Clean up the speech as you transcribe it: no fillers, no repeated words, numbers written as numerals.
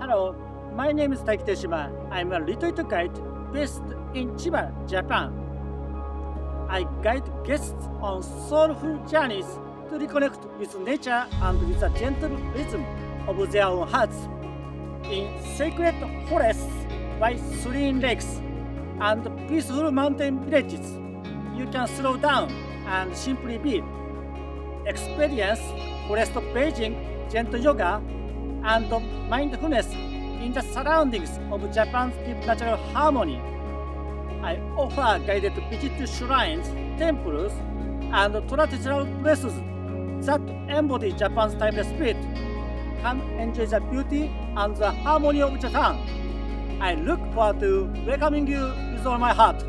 Hello, my name is Leke Kameyama. I'm a retreat guide based in Chiba, Japan. I guide guests on soulful journeys to reconnect with nature and with the gentle rhythm of their own hearts. In sacred forests by serene lakes and peaceful mountain villages, you can slow down and simply be. Experience forest bathing, gentle yoga, and mindfulness in the surroundings of Japan's deep natural harmony. I offer guided visit to shrines, temples, and traditional places that embody Japan's timeless spirit. Come enjoy the beauty and the harmony of Japan. I look forward to welcoming you with all my heart.